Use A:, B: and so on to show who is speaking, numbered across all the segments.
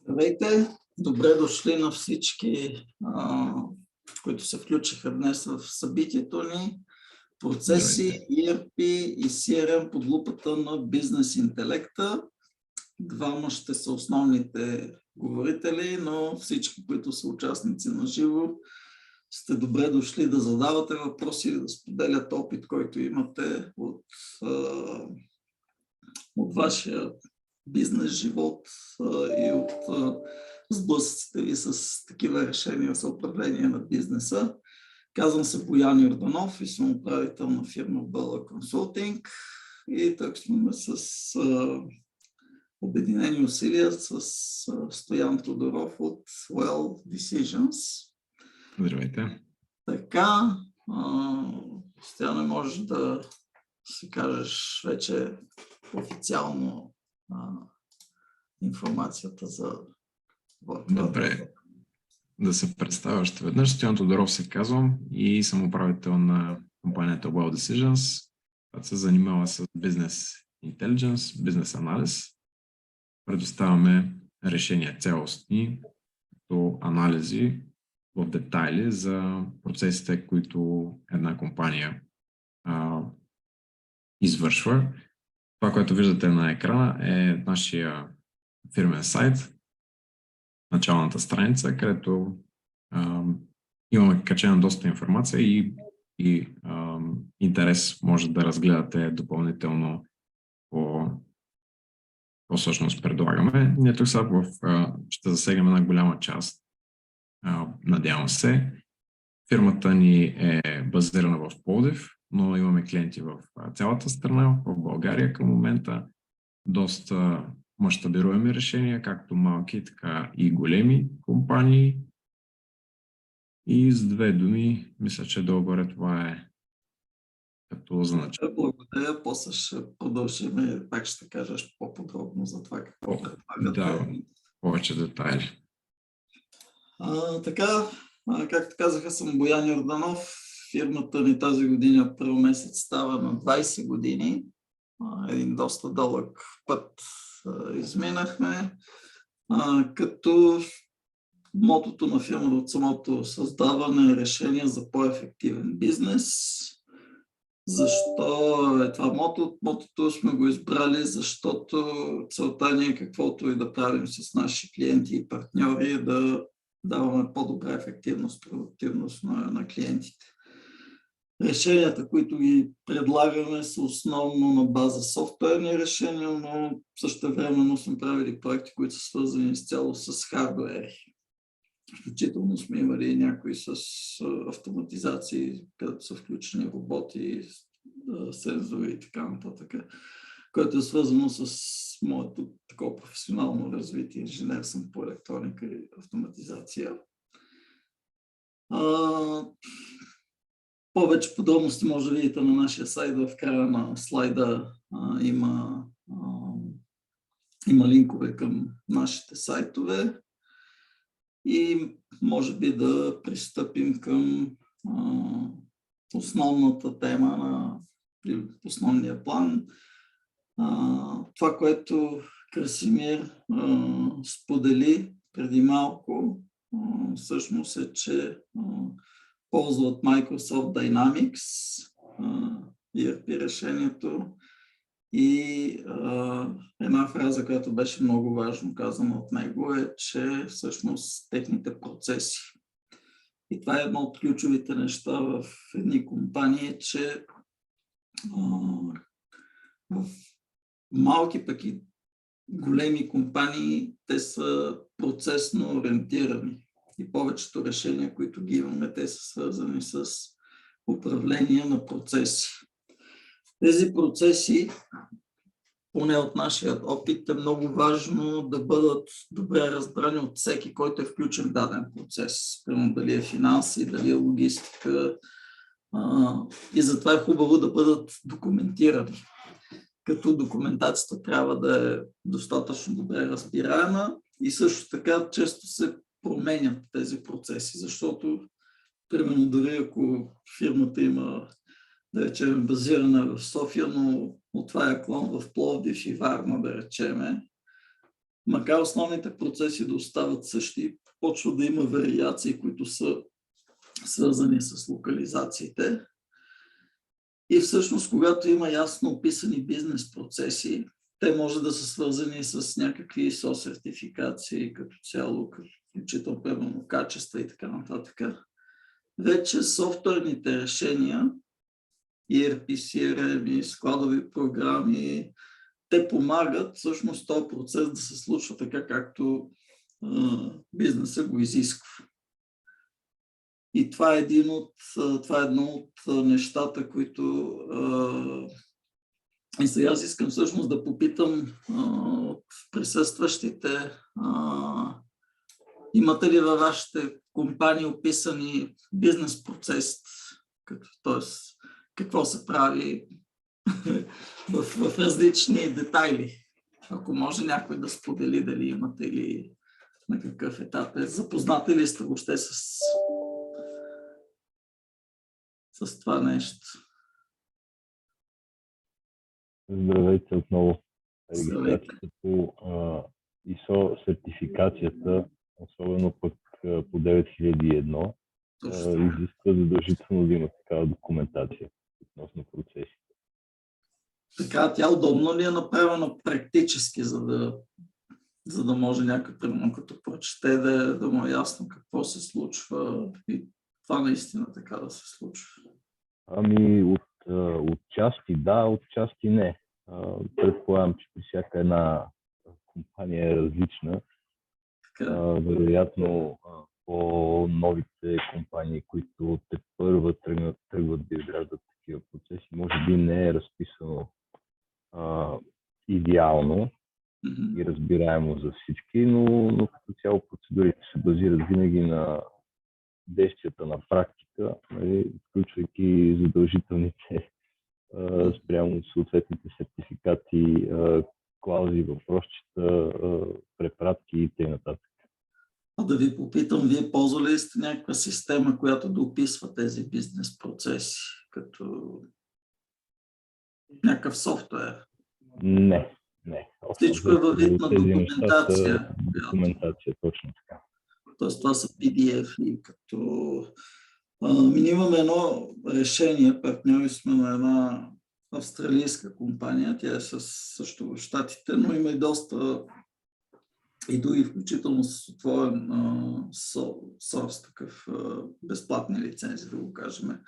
A: Здравейте! Добре дошли на всички, които се включиха днес в събитието ни. Процеси, ERP и CRM под лупата на бизнес интелекта. Двама ще са основните говорители, но всички, които са участници на живо, сте добре дошли да задавате въпроси и да споделяте опит, който имате от вашия бизнес живот и от сблъсъците ви с такива решения за управление на бизнеса. Казвам се Боян Йорданов и съм управител на фирма Бъла Консултинг и тук сме с обединени усилия с Стоян Тодоров от Well Decisions.
B: Здравейте!
A: Така, Стояне, можеш да си кажеш вече официално информацията за...
B: Добре, да се представя още веднъж. Стоян Тодоров се казвам и съм управител на компанията Well Decisions, която се занимава с бизнес интелидженс, бизнес анализ. Предоставяме решения цялостни, като анализи в детайли за процесите, които една компания извършва. Това, което виждате на екрана, е нашия фирмен сайт, началната страница, където имаме качена доста информация и интерес може да разгледате допълнително какво всъщност предлагаме. Ние тук сега ще засегнем една голяма част. Надявам се. Фирмата ни е базирана в Пловдив, но имаме клиенти в цялата страна, в България към момента. Доста мащабируеми решения, както малки, така и големи компании. И с две думи, мисля, че долу-горе това е като за начало.
A: Благодаря, после ще продължим и пак ще кажеш по-подробно за това какво предлагате.
B: Да, повече детайли.
A: Така, както казаха, съм Боян Йорданов. Фирмата ни тази година април месец става на 20 години. Един доста дълъг път изминахме, като мотото на фирмата от самото създаване е решение за по-ефективен бизнес. Защо е това мото? Мотото сме го избрали, защото целта ни е каквото и да правим с наши клиенти и партньори, да даваме по-добра ефективност, продуктивност на клиентите. Решенията, които ги предлагаме, са основно на база софтуерни решения, но същевременно сме правили проекти, които са свързани изцяло с хардуери. Включително сме имали някои с автоматизации, където са включени роботи, сензори и така нататък, което е свързано с моето такова професионално развитие. Инженер съм по електроника и автоматизация. Повече подробности може да видите на нашия сайт. В края на слайда има линкове към нашите сайтове и може би да пристъпим към основната тема на основния план. Това, което Красимир сподели преди малко, всъщност е, че ползват Microsoft Dynamics, ERP решението и една фраза, която беше много важно казана от него е, че всъщност техните процеси. И това е едно от ключовите неща в едни компании, че в малки пък и големи компании те са процесно ориентирани. И повечето решения, които ги имаме, те са свързани с управление на процеси. Тези процеси, поне от нашия опит, е много важно да бъдат добре разбрани от всеки, който е включен в даден процес. Примерно дали е финанси, дали е логистика. И затова е хубаво да бъдат документирани. Като документацията трябва да е достатъчно добре разбираема и също така често се променят тези процеси, защото, примерно, дори ако фирмата има, да речем, базирана в София, но отваря клон в Пловдив и Варна, да речеме, макар основните процеси да остават същи, почва да има вариации, които са свързани с локализациите. И всъщност, когато има ясно описани бизнес процеси, те може да са свързани с някакви ISO-сертификации като цяло, включително примерно качества и така нататък. Вече софтуерните решения, ERP, CRM, складови програми, те помагат всъщност този процес да се случва така, както бизнеса го изисква. И това е едно от нещата, които и сега аз искам всъщност да попитам от присъстващите, имате ли във вашите компании описани бизнес процес, т.е. какво се прави в различни детайли? Ако може някой да сподели дали имате или на какъв етап е. Запознати ли сте въобще с това нещо?
C: Здравейте отново.
A: Здравейте.
C: Регистрацията по ISO сертификацията, особено пък по 9001, изисква задължително да има такава документация относно процесите.
A: Така, тя удобно ли е направена практически, за да може някой, примерно, като прочете, да му е ясно какво се случва и това наистина така да се случва?
C: Ами от части да, от части не. Предполагам, че при всяка една компания е различна. Вероятно по-новите компании, които тепърва тръгват да изграждат такива процеси, може би не е разписано идеално и разбираемо за всички, но като цяло процедурите се базират винаги на действията на практика, нали, включвайки задължителните спрямо съответните сертификати, клаузи, въпросчета, препратки и т.н.
A: Да ви попитам, вие ползвали ли сте някаква система, която да описва тези бизнес процеси, като някакъв софтуер?
C: Не.
A: Всичко е във вид на документация.
C: Документация, точно така.
A: Тоест това са PDF и като... Ние имаме едно решение, партньори сме на една австралийска компания, тя е също в Щатите, но има и доста и други, включително с отворен сорс, такъв безплатни лицензи, да го кажем,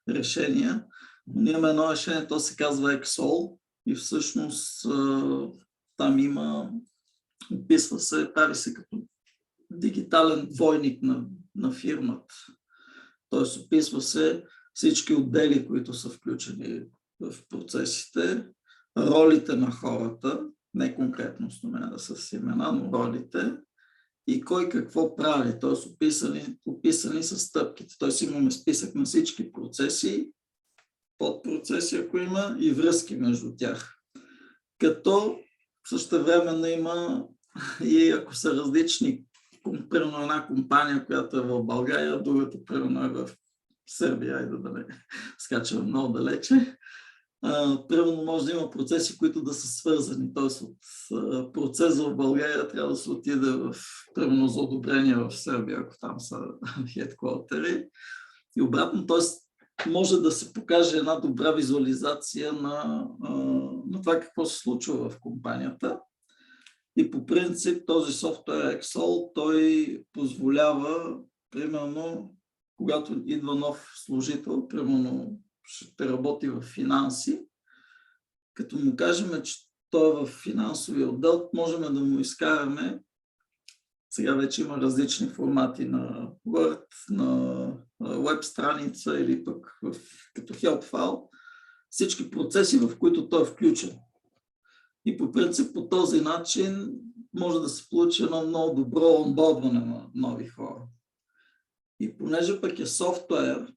A: решения. Но ние имаме едно решение, то се казва Exol и всъщност там описва се, прави се като дигитален двойник на фирмата. Тоест описва се всички отдели, които са включени в процесите, ролите на хората, не конкретно спомена с имена, но ролите и кой какво прави, т.е. описани са стъпките. Т.е. имаме списък на всички процеси, подпроцеси, ако има, и връзки между тях. Като същевременно има и ако са различни, примерно една компания, която е в България, другата примерно е в Сърбия, айде да не скачаме много далече. Примерно може да има процеси, които да са свързани. Т.е. от процес в България трябва да се отиде примерно за одобрение в Сърбия, ако там са хедквотери. И обратно, т.е. може да се покаже една добра визуализация на това какво се случва в компанията. И по принцип този софтуер Excel, той позволява, примерно, когато идва нов служител, примерно ще работи в финанси, като му кажем, че той е в финансовия отдел, можем да му изкараме, сега вече има различни формати на Word, на веб страница или пък като help файл, всички процеси, в които той е включен. И по принцип по този начин може да се получи едно много добро онбордване на нови хора. И понеже пък е софтуер,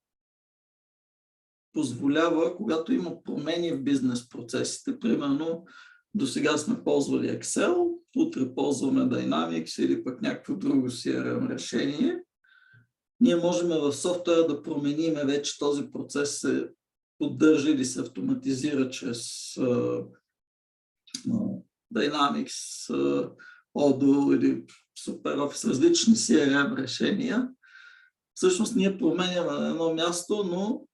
A: позволява, когато има промени в бизнес процесите, примерно до сега сме ползвали Excel, утре ползваме Dynamics или пък някакво друго CRM решение, ние можем в софтуера да променим вече този процес се поддържа или се автоматизира чрез Dynamics, Odoo или SuperOffice, различни CRM решения. Всъщност ние променяме на едно място, но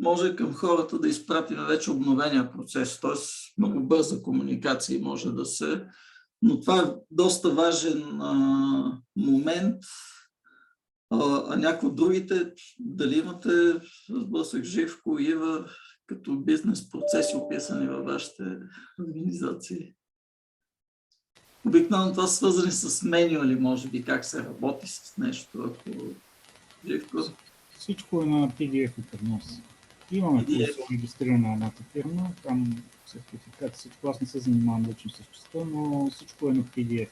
A: може към хората да изпратим вече обновения процес, т.е. много бърза комуникация може да се... Но това е доста важен момент. А някои от другите, дали имате сблъсък, Живко, Ива, като бизнес процеси описани във вашите организации? Обикновено това свързани с менюали, може би, как се работи с нещо, ако Живко.
D: Всичко е на PDF и пренос. Имаме регистрирана едната фирма, там сертификат, всичко, аз не се занимавам лично с частта, но всичко е на PDF.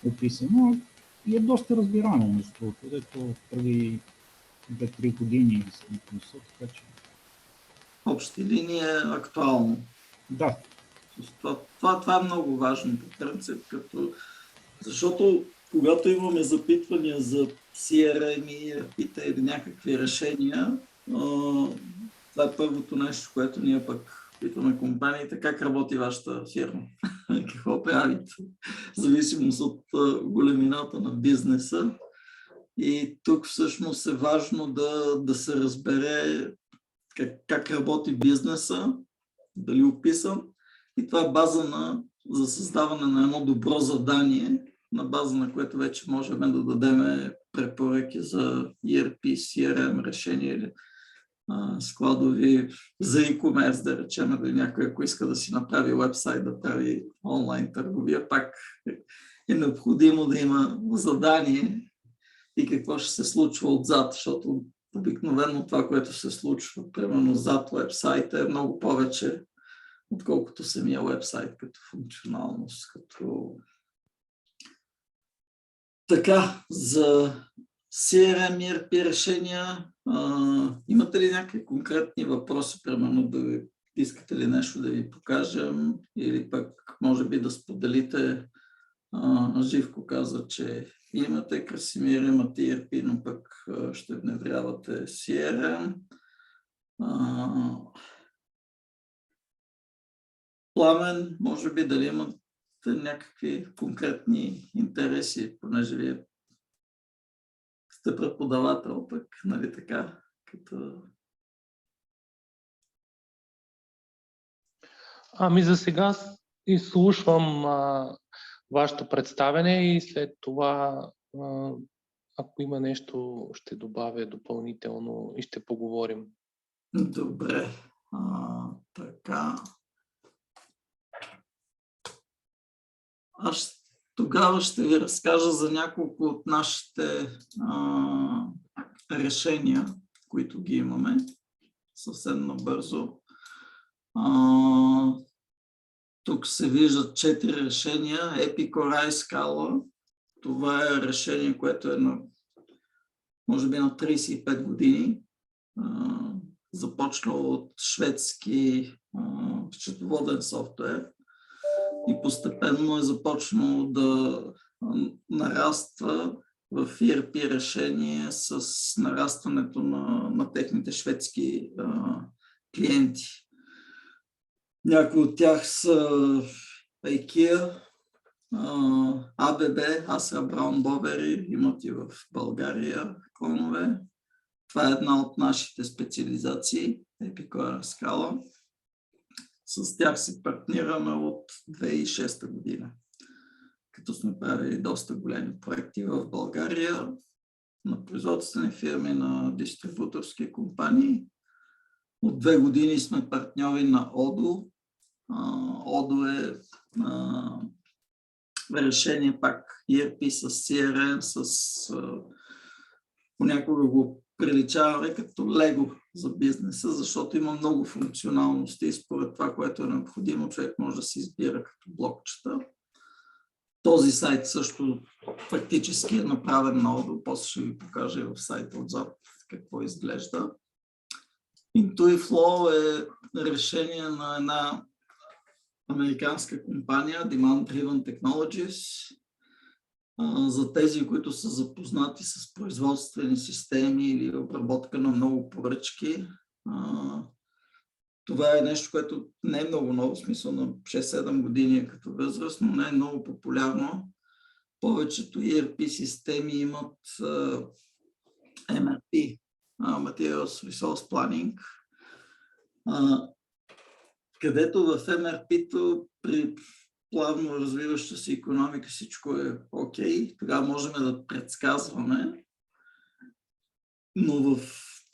D: Описано и е доста разбираемо, между другото, дето преди 2-3 години съм написал, така че...
A: Общи линии е актуално.
D: Да.
A: Това е много важно по принцип, защото когато имаме запитвания за CRM и ERP или някакви решения, това е първото нещо, което ние пък питаме компаниите, как работи вашата фирма, какво правите, в зависимост от големината на бизнеса. И тук всъщност е важно да се разбере как работи бизнеса, дали описан. И това е база за създаване на едно добро задание, на база на което вече можем да дадем препоръки за ERP, CRM решения или складови за e-commerce, да речем, или някой, ако иска да си направи уебсайт, да прави онлайн търговия, пак е необходимо да има задание и какво ще се случва отзад, защото обикновено това, което се случва, примерно зад уебсайта, е много повече, отколкото самия уебсайт като функционалност, като... Така, за CRM, ERP решения, имате ли някакви конкретни въпроси, примерно да искате ли нещо да ви покажем или пък може би да споделите? Живко каза, че имате, Красимир имате ERP, но пък ще внедрявате CRM. Пламен, може би дали имате някакви конкретни интереси, понеже вие сте преподавател, пък, нали така, като...
E: За сега изслушвам вашето представяне и след това, ако има нещо, ще добавя допълнително и ще поговорим.
A: Добре, така. Аз тогава ще ви разкажа за няколко от нашите решения, които ги имаме, съвсем набързо. Тук се виждат 4 решения. Epicor iScala. Това е решение, което е може би на 35 години. Започнало от шведски счетоводен софтуер и постепенно е започнало да нараства в ERP решение с нарастването на техните шведски клиенти. Някои от тях са IKEA, ABB, Асра Браун Бовери, имат и в България клонове. Това е една от нашите специализации, Epicor Scala. С тях си партнираме от 2006 година, като сме правили доста големи проекти в България на производствени фирми, на дистрибуторски компании. От 2 години сме партньори на Odoo. Odoo е решение пак ERP с CRM, понякога го приличаваме като Лего за бизнеса, защото има много функционалности и според това, което е необходимо, човек може да си избира като блокчета. Този сайт също фактически е направен на Odoo, после ще ви покажа и в сайта отзад какво изглежда. Intuiflow е решение на една американска компания, Demand Driven Technologies. За тези, които са запознати с производствени системи или обработка на много поръчки, това е нещо, което не е много ново, в смисъл на 6-7 години като възраст, но не е много популярно. Повечето ERP системи имат MRP, Materials Resource Planning, където в MRP-то при плавно развиваща се икономика всичко е окей, тогава можем да предсказваме, но в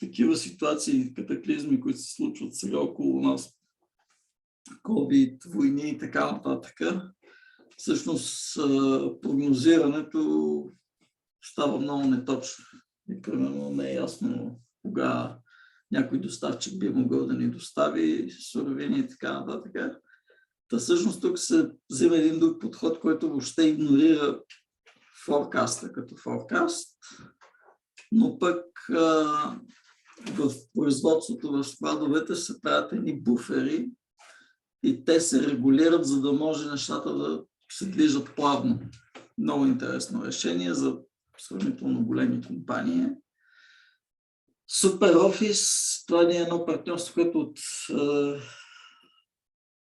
A: такива ситуации, катаклизми, които се случват сега около нас, COVID, войни и така нататък, всъщност прогнозирането става много неточно. И примерно не е ясно кога някой доставчик би могъл да ни достави суровини и така нататък. Та всъщност тук се взема един друг подход, който въобще игнорира форкаста като форкаст, но пък в производството, в складовете се правят едни буфери и те се регулират, за да може нещата да се движат плавно. Много интересно решение за сравнително големи компании. SuperOffice, това ни е едно партньорство, което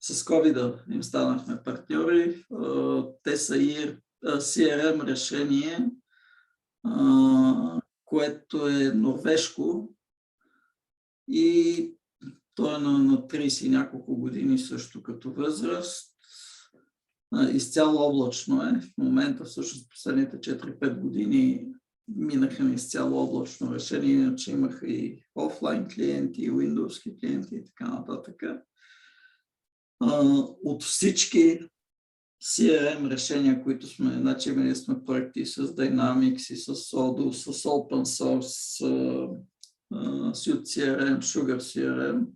A: с COVID им станахме партньори. Те са CRM решение, което е норвежко и то е на 30 и няколко години също като възраст. Изцяло облачно е. В момента всъщност последните 4-5 години минаха на изцяло облачно решение, иначе имаха и офлайн клиенти, и Windows клиенти и така нататък. От всички CRM решения, които сме, значи имали сме проекти с Dynamics и с Odoo, с Open Source, Suite CRM, Sugar CRM,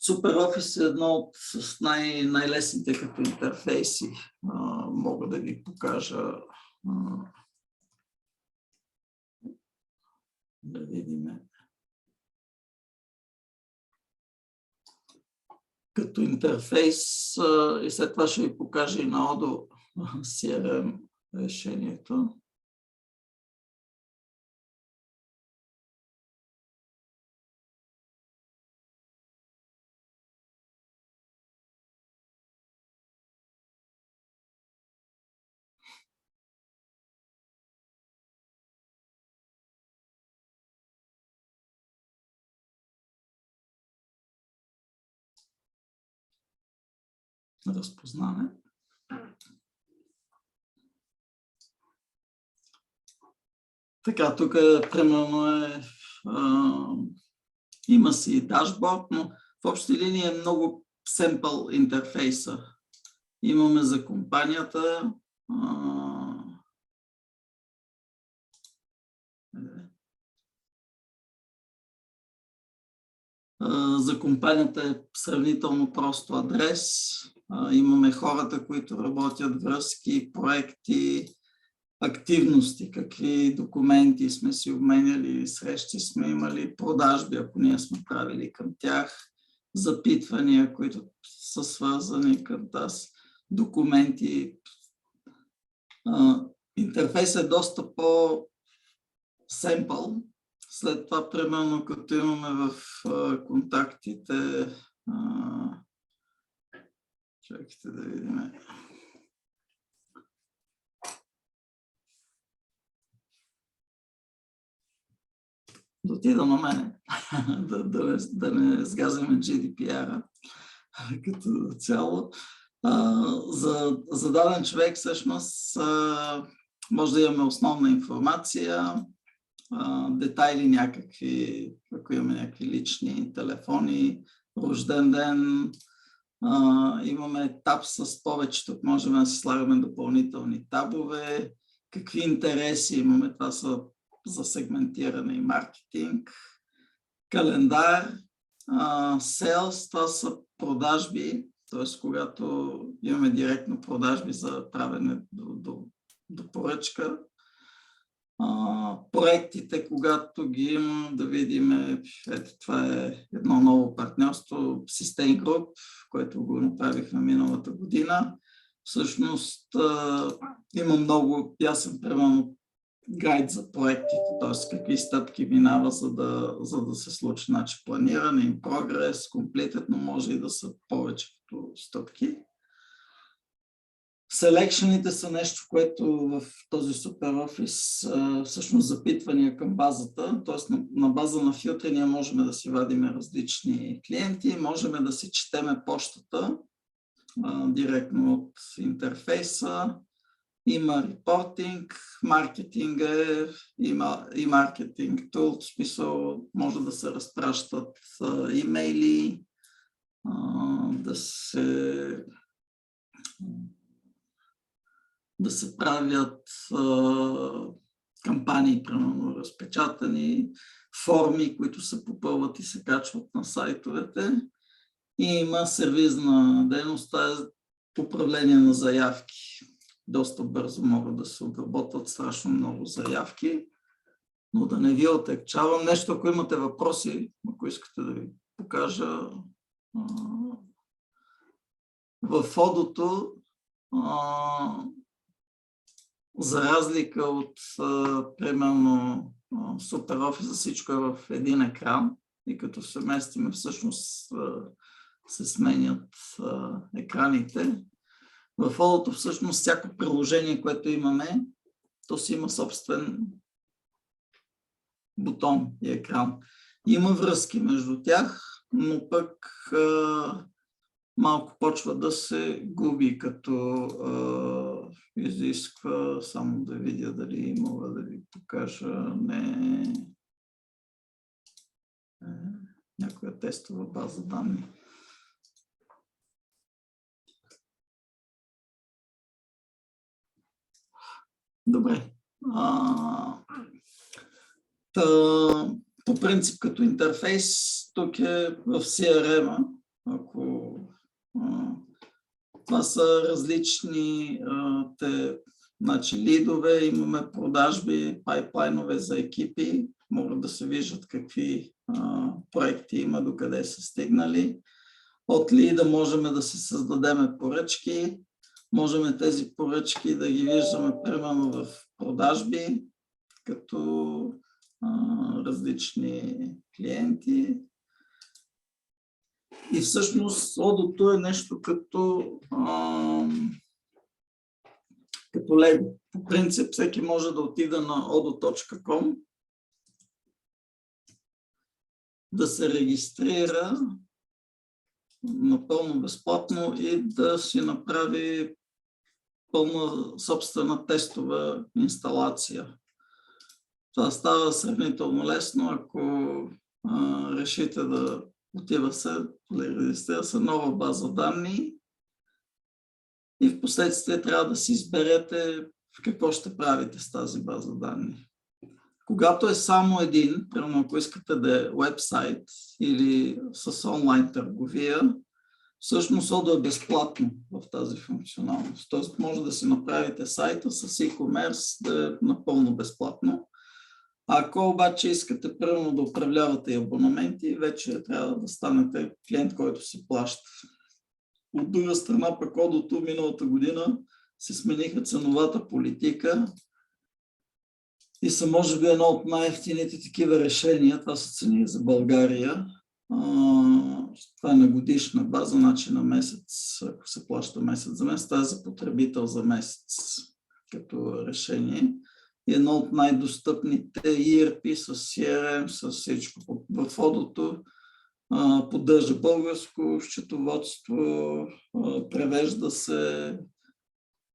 A: SuperOffice е едно от най-лесните като интерфейси. Мога да ви покажа. Да видим. Като интерфейс и след това ще ви покажа и на Odoo CRM решението. Разпознане. Така, тук примерно има си дашборд, но в общи линии е много семпъл интерфейса. Имаме за компанията за компанията е сравнително просто адрес. Имаме хората, които работят, връзки, проекти, активности, какви документи сме си обменяли, срещи сме имали, продажби, ако ние сме правили към тях, запитвания, които са свързани към тази, документи. Интерфейсът е доста по-семпъл. След това, примерно, като имаме в контактите, чакайте да видим. Да отида на мене, да не сгазваме GDPR-а като цяло. За даден човек всъщност може да имаме основна информация, детайли някакви, ако имаме някакви лични телефони, рожден ден, имаме таб с повечето, можем да си слагаме допълнителни табове, какви интереси имаме, това са за сегментиране и маркетинг, календар, sales, това са продажби, т.е. когато имаме директно продажби за правене до поръчка. Проектите, когато ги имам, да видим, ето това е едно ново партньорство, Sustain Group, което го направихме миналата година. Всъщност има много ясен, примерно гайд за проектите, т.е. какви стъпки минава, за да се случи. Значи планиране, in progress, completed, но може и да са повече като стъпки. Селекшените са нещо, което в този SuperOffice всъщност запитвания към базата, т.е. на база на филтри ние можем да си вадим различни клиенти, можем да си четеме почтата директно от интерфейса. Има репортинг, маркетинг и маркетинг тул, в смисъл може да се разпращат имейли, да се правят кампании, примерно разпечатани, форми, които се попълват и се качват на сайтовете. И има сервизна дейност, управление на заявки. Доста бързо могат да се обработват страшно много заявки, но да не ви отекчавам. Нещо, ако имате въпроси, ако искате да ви покажа, в Odoo, за разлика от, примерно, SuperOffice, всичко е в един екран и като се местим, всъщност се сменят екраните. В Odoo всъщност всяко приложение, което имаме, то си има собствен бутон и екран. Има връзки между тях, но пък малко почва да се губи, като изисква, само да видя дали мога да ви покажа, някоя тестова база данни. Добре. По принцип като интерфейс, тук е в CRM-а, ако това са различни лидове, имаме продажби, пайплайнове за екипи, могат да се виждат какви проекти има, докъде са стигнали. От лида можем да си създадем поръчки, можем тези поръчки да ги виждаме примерно в продажби, като различни клиенти. И всъщност Odoo е нещо като Lego. По принцип всеки може да отида на odoo.com, да се регистрира напълно безплатно и да си направи пълна собствена тестова инсталация. Това става сравнително лесно, ако решите да регистрира се нова база данни и в последствие трябва да си изберете в какво ще правите с тази база данни. Когато е само един, примерно ако искате да е уебсайт или с онлайн търговия, всъщност Odoo е безплатно в тази функционалност. Тоест може да си направите сайта с e-commerce да е напълно безплатно. Ако обаче искате примерно да управлявате абонаменти, вече трябва да станете клиент, който си плаща. От друга страна пък Odoo миналата година се смениха ценовата политика и са може би едно от най-евтините такива решения. Това са цени за България. Това е на годишна база, значи на месец, ако се плаща месец за месец, това е за потребител за месец като решение. И едно от най-достъпните ERP с CRM, с всичко. В Odoo поддържа българско счетоводство, превежда се,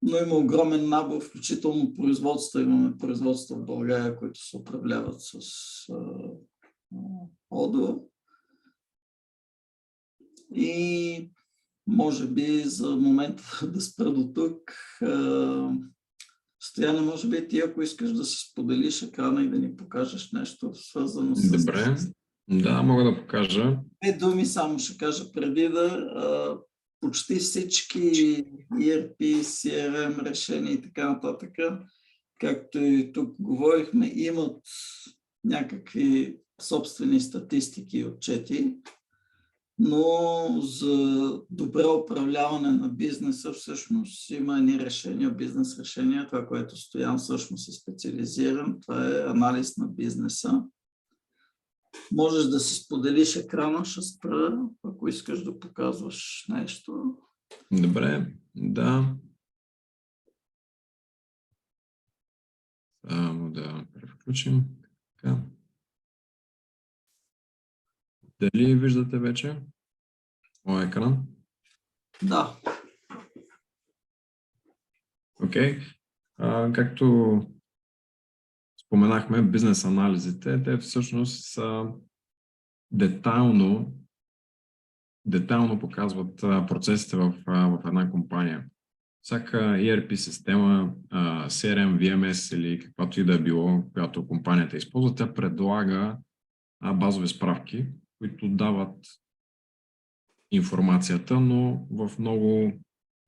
A: но има огромен набор, включително производства. Имаме производства в България, които се управляват с Odoo. И може би за момент да спра до тук. Стояне, може би ти, ако искаш да си споделиш екрана и да ни покажеш нещо свързано с...
B: Добре, да, мога да покажа.
A: Две думи само ще кажа преди да... Почти всички ERP, CRM решения и така нататък, както и тук говорихме, имат някакви собствени статистики и отчети. но за добре управляване на бизнеса всъщност има едни решения, бизнес решения, това, което Стоян всъщност е специализиран, това е анализ на бизнеса. Можеш да си споделиш екрана, ще спра, ако искаш да показваш нещо.
B: Добре, да. Само да превключим. Така. Дали виждате вече моя екран?
A: Да.
B: Окей. Както споменахме, бизнес анализите, те всъщност са детайлно показват процесите в една компания. Всяка ERP система, CRM, VMS или каквато и да е било, която компанията използва, тя предлага базови справки, които дават информацията, но в много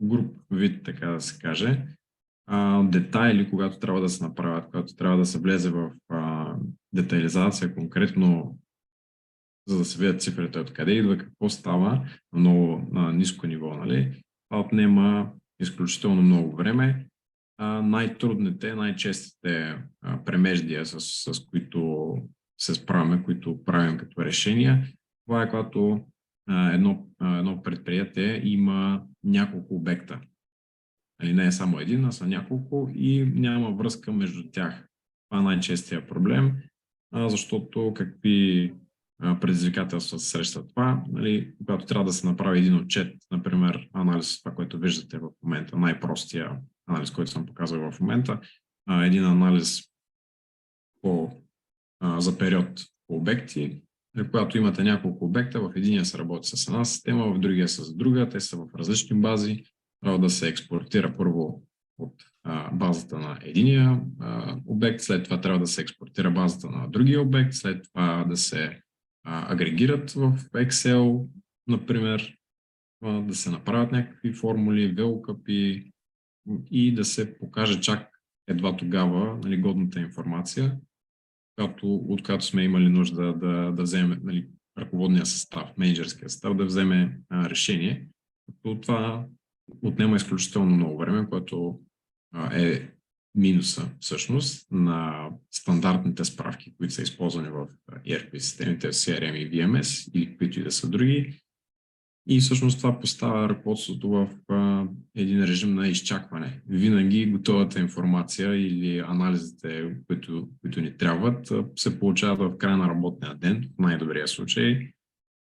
B: груб вид, така да се каже. Детайли, когато трябва да се направят, когато трябва да се влезе в детайлизация конкретно, за да се видят цифрите откъде идва, какво става на много ниско ниво. Нали? Това отнема изключително много време. Най-трудните, най-честите премеждия, с които се справяме, които правим като решения, това е когато едно предприятие има няколко обекта. Не е само един, а са няколко и няма връзка между тях. Това е най-честия проблем, защото какви предизвикателства се срещат това. Когато трябва да се направи един отчет, например анализ, това, което виждате в момента, най-простия анализ, който съм показал в момента, един анализ за период по обекти. Когато имате няколко обекта, в единия се работи с една система, в другия с друга, те са в различни бази, трябва да се експортира първо от базата на единия обект, след това трябва да се експортира базата на другия обект, след това да се агрегират в Excel, например, да се направят някакви формули, VLOOKUP и да се покаже чак едва тогава годната информация, от която сме имали нужда да вземем ръководния състав, менеджерския състав, да вземе решение. Това отнема изключително много време, което е минуса всъщност на стандартните справки, които са използвани в ERP системите, CRM и VMS или каквито и да са други. И всъщност това поставя ръководството в един режим на изчакване. Винаги готовата информация или анализите, които ни трябват, се получават в края на работния ден, в най-добрия случай,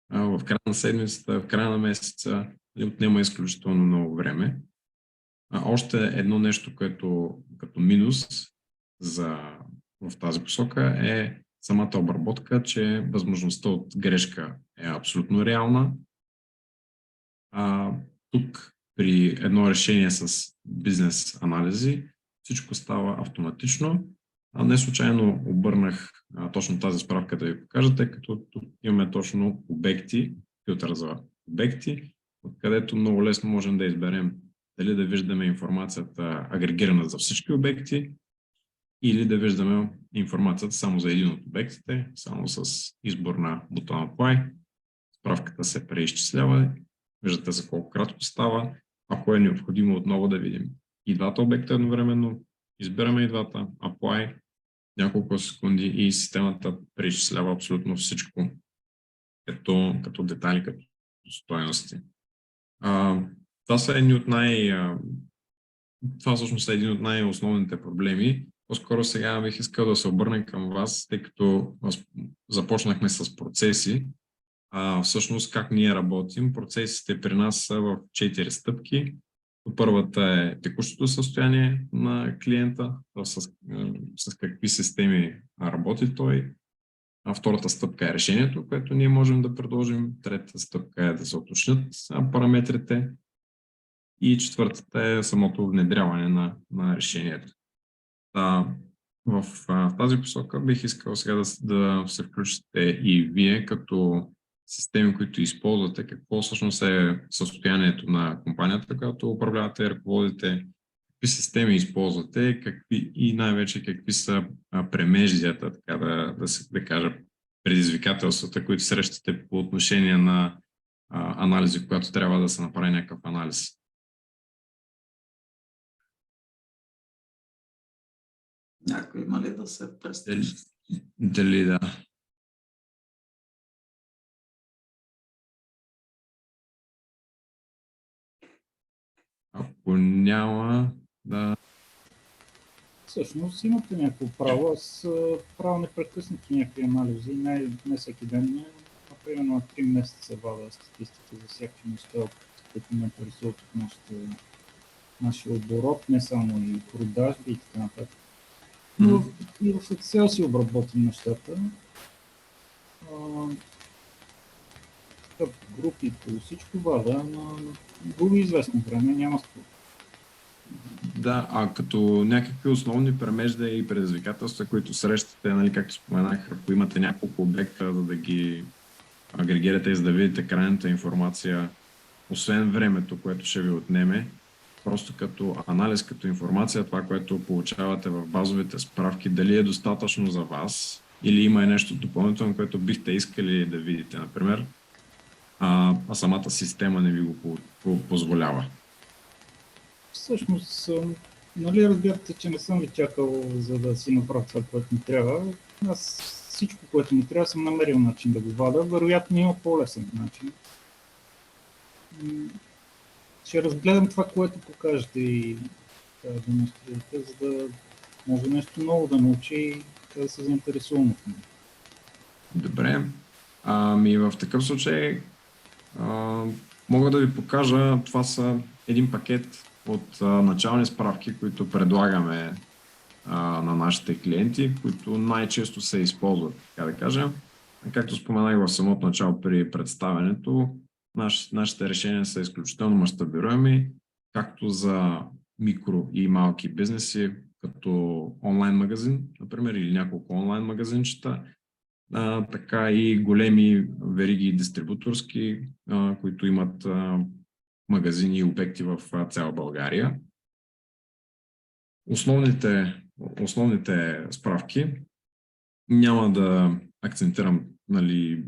B: в края на седмицата, в края на месеца, отнема изключително много време. Още едно нещо, като минус в тази посока е самата обработка, че възможността от грешка е абсолютно реална. Тук при едно решение с бизнес анализи всичко става автоматично. Не случайно обърнах точно тази справка да ви покажа, тъй като тук имаме точно обекти, филтър за обекти, откъдето много лесно можем да изберем дали да виждаме информацията агрегирана за всички обекти или да виждаме информацията само за един от обектите, само с избор на бутона Apply. Справката се преизчислява. Виждате за колко кратко става. Ако е необходимо отново да видим и двата обекта едновременно, избираме и двата, Apply, няколко секунди и системата преизчислява абсолютно всичко като детайли, като стойности. Това всъщност е един от най-основните проблеми. По-скоро сега бих искал да се обърна към вас, тъй като започнахме с процеси. Всъщност как ние работим. Процесите при нас са в 4 стъпки. Първата е текущото състояние на клиента, с какви системи работи той. Втората стъпка е решението, което ние можем да предложим. Третата стъпка е да се уточнят параметрите. И четвъртата е самото внедряване на решението. В тази посока бих искал сега да се включите и вие като системи, които използвате, какво всъщност е състоянието на компанията, която управлявате, ръководите, какви системи използвате, и най-вече какви са премеждията, така да кажа, предизвикателствата, които срещате по отношение на анализи, когато трябва да се направи някакъв анализ.
A: Някой има ли да се представи?
B: Дали да. Ако няма, да.
D: Всъщност имате някакво право. Аз правя непрекъснато някакви анализи, не всеки ден, например на 3 месеца вада статистика за всякакви неща, които ме интересуват от нашия оборот, не само и продажби и така нататък. Но и в Excel си обработим нещата. Групите, всичко вада, но губи известно време, няма спор.
B: Да, а като някакви основни премежда и предизвикателства, които срещате, нали, както споменах, ако имате няколко обекта, за да ги агрегирате и за да видите крайната информация, освен времето, което ще ви отнеме, просто като анализ, като информация, това, което получавате в базовите справки, дали е достатъчно за вас или има и нещо допълнително, което бихте искали да видите, например, а самата система не ви го позволява.
D: Всъщност, нали разбирате, че не съм ви чакал, за да си направя това, което ми трябва. Аз всичко, което ми трябва, съм намерил начин да го вада. Вероятно има по-лесен начин. Ще разгледам това, което покажете и да демонстрирате, за да може нещо ново да научи и да се заинтересувам от него.
B: Добре. В такъв случай мога да ви покажа, това са един пакет от начални справки, които предлагаме на нашите клиенти, които най-често се използват, така да кажем. Както споменах в самото начало при представянето, нашите решения са изключително мащабируеми, както за микро и малки бизнеси, като онлайн магазин, например, или няколко онлайн магазинчета, така и големи вериги дистрибуторски, които имат магазини и обекти в цяла България. Основните справки няма да акцентирам, нали,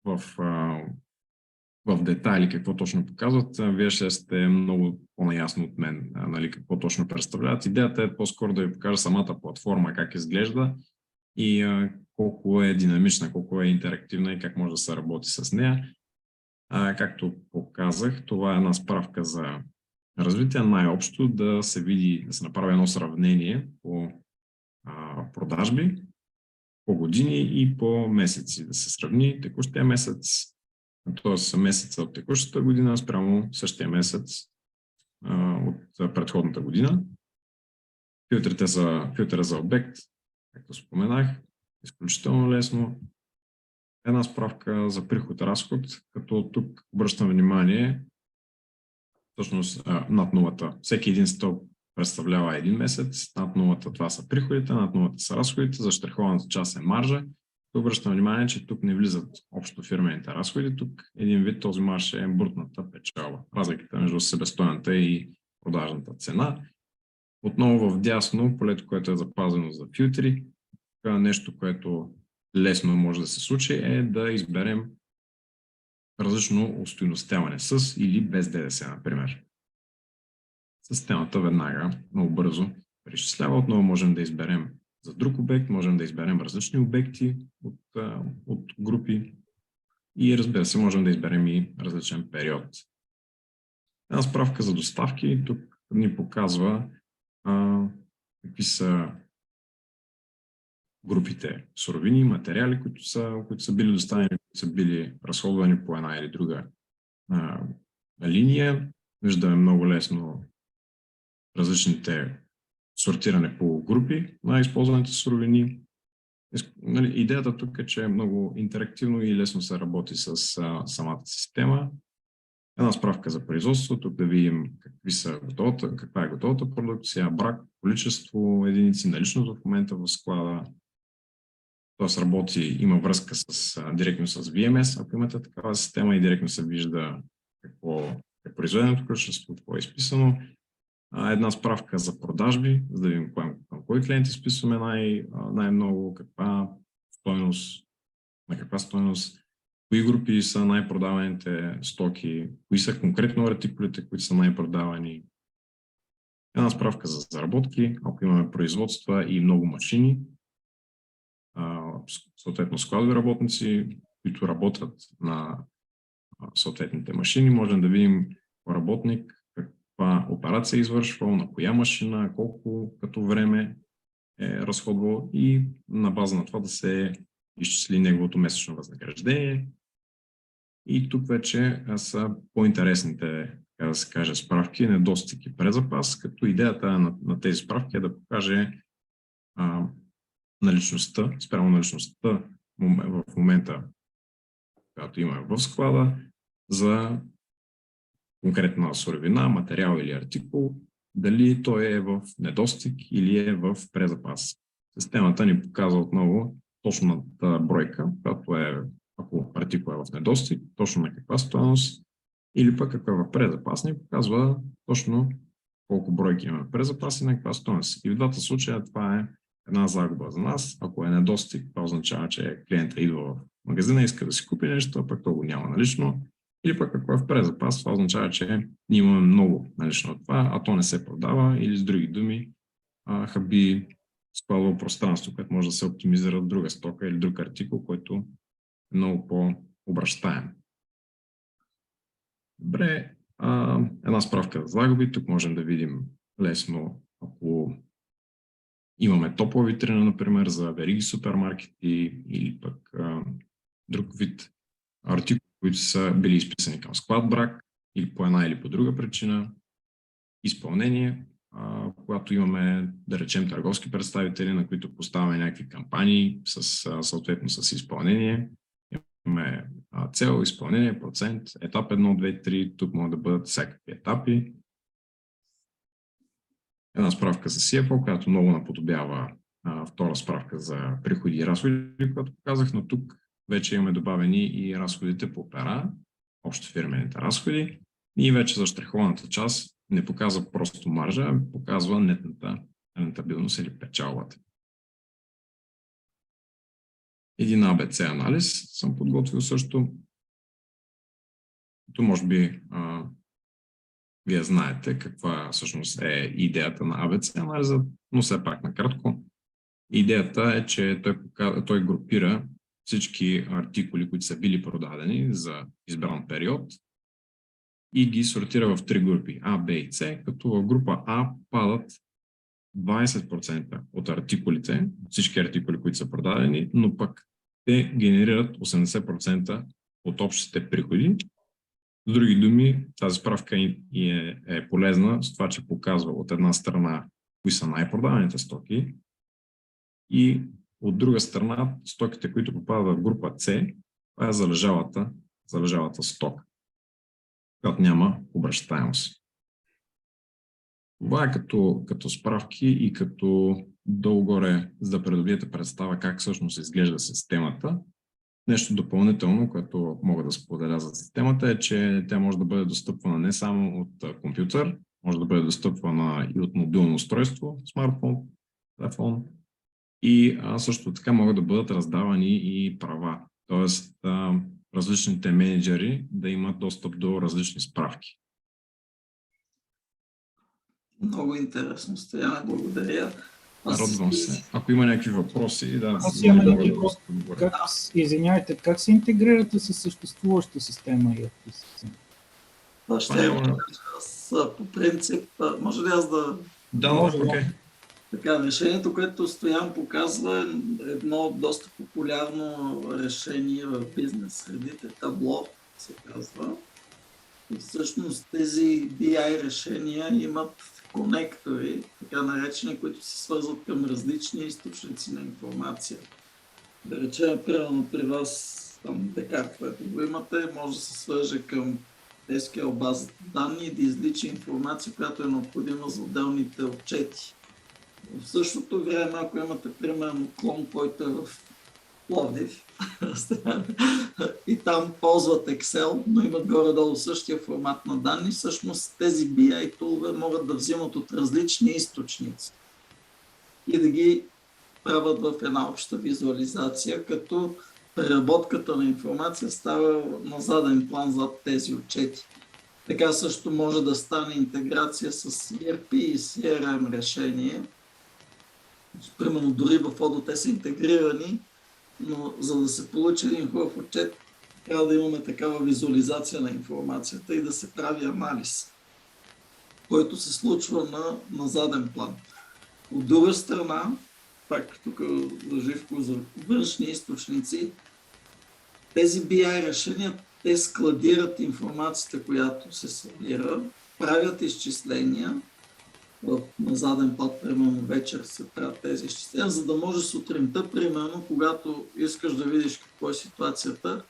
B: в детайли какво точно показват. Вие ще сте много по-наясно от мен, нали, какво точно представляват. Идеята е по-скоро да ви покажа самата платформа, как изглежда и колко е динамична, колко е интерактивна и как може да се работи с нея. Както показах, това е една справка за развитие, най-общо да се види, да се направи едно сравнение по продажби, по години и по месеци. Да се сравни текущия месец, т.е. месеца от текущата година спрямо същия месец от предходната година. Филтъра за обект, както споменах, изключително лесно. Една справка за приход-разход, като тук обръщам внимание, всъщност над нулата. Всеки един стълб представлява един месец, над нулата това са приходите, над нулата са разходите, за щрихованата част е маржа. Обръщам внимание, че тук не влизат общо фирмените разходи, тук един вид този марж е брутната печалба, разликата между себестойната и продажната цена. Отново в дясно полето, което е запазено за филтри, нещо, което лесно може да се случи, е да изберем различно остойностяване с или без ДДС, например. Системата веднага, много бързо преизчислява. Отново можем да изберем за друг обект, можем да изберем различни обекти от групи и, разбира се, можем да изберем и различен период. Една справка за доставки тук ни показва какви са групите суровини, материали, които са били доставени, които са били разходвани по една или друга линия. Виждаме много лесно различните сортиране по групи на използваните суровини. Идеята тук е, че е много интерактивно и лесно се работи с самата система. Една справка за производство, тук да видим каква е готовата продукция, брак, количество единици, наличност в момента в склада. Т.е. работи, има връзка директно с VMS, ако имате такава система и директно се вижда какво е произведеното количество, какво е изписано. Една справка за продажби, за да видим към кой клиент изписваме най-много, на каква стойност кои групи са най-продаваните стоки, кои са конкретно артикулите, които са най-продавани. Една справка за заработки, ако имаме производства и много машини, съответно складови работници, които работят на съответните машини, можем да видим работник, каква операция е извършвал, на коя машина, колко като време е разходвал и на база на това да се изчисли неговото месечно възнаграждение. И тук вече са по-интересните, така да се каже, справки, недостиг и презапас, като идеята на тези справки е да покаже наличността, спрямо наличността в момента, която имаме в склада, за конкретна суровина, материал или артикул, дали той е в недостиг или е в презапас. Системата ни показва отново точната бройка, която е, ако артикул е в недостиг, точно на каква стойност, или пък ако е в презапас, ни показва точно колко бройки имаме в презапас и на каква стойност. И в двата случая това е една загуба за нас. Ако е недостиг, това означава, че клиента идва в магазина, иска да си купи нещо, а пък то го няма налично. Или пък ако е в презапас, това означава, че ние имаме много налично от това, а то не се продава, или с други думи, хаби складово пространство, което може да се оптимизира от друга стока или друг артикул, който е много по-обращаем. Добре, една справка за загуби. Тук можем да видим лесно, ако имаме топла витрина, например, за вериги супермаркети или пък друг вид артикули, които са били изписани към склад брак или по една или по друга причина. Изпълнение, когато имаме, да речем, търговски представители, на които поставяме някакви кампании съответно с изпълнение. Имаме цел, изпълнение, процент, етап 1, 2, 3, тук могат да бъдат всякакви етапи. Една справка за CFO, която много наподобява втора справка за приходи и разходи, която показах, но тук вече имаме добавени и разходите по пера, общо фирмените разходи, и вече за щрихованата част не показва просто маржа, а показва нетната рентабилност или печалбата. Един ABC анализ съм подготвил също. Тук може би вие знаете каква всъщност е идеята на ABC анализа, но все пак накратко. Идеята е, че той групира всички артикули, които са били продадени за избран период и ги сортира в три групи А, Б и С, като в група А падат 20% от артикулите, всички артикули, които са продадени, но пък те генерират 80% от общите приходи. С други думи, тази справка е полезна с това, че показва от една страна кои са най-продаваните стоки и от друга страна стоките, които попадат в група С, това е залежалата стока, която няма обращаемост. Това е като справки и като долу-горе, за да придобиете представа как всъщност изглежда системата. Нещо допълнително, което мога да споделя за системата, е, че тя може да бъде достъпвана не само от компютър, може да бъде достъпвана и от мобилно устройство, смартфон, телефон, и също така могат да бъдат раздавани и права. Тоест, различните менеджери да имат достъп до различни справки.
A: Много интересно, Стояне, благодаря.
B: Радвам се. Ако има някакви въпроси, да.
D: Аз имам един въпрос. Извинявайте, как се интегрирате с съществуваща система ERP система?
A: Това ще е по принцип. Може ли аз да...
B: Да, окей.
A: Така, решението, което Стоян показва, е едно доста популярно решение в бизнес средите. Табло се казва. И всъщност тези BI решения имат конектори, така наречени, които се свързват към различни източници на информация. Да речем, примерно при вас, там Декарт, което го имате, може да се свърже към SQL базата данни и да излича информация, която е необходима за отделните отчети. В същото време, ако имате примерно клон, който е в Пловдив и там ползват Excel, но имат горе-долу същия формат на данни, всъщност тези BI тулове могат да взимат от различни източници и да ги правят в една обща визуализация, като преработката на информация става на заден план зад тези отчети. Така също може да стане интеграция с ERP и CRM решение. Примерно дори в Odoo те са интегрирани, но за да се получи един хубав отчет, трябва да имаме такава визуализация на информацията и да се прави анализ, който се случва на заден план. От друга страна, пак тук Живко за външни източници, тези BI решения, те складират информацията, която се събира, правят изчисления, на заден плат, примерно вечер се правят тези изчисления, за да може сутринта, примерно, когато искаш да видиш какво е ситуацията,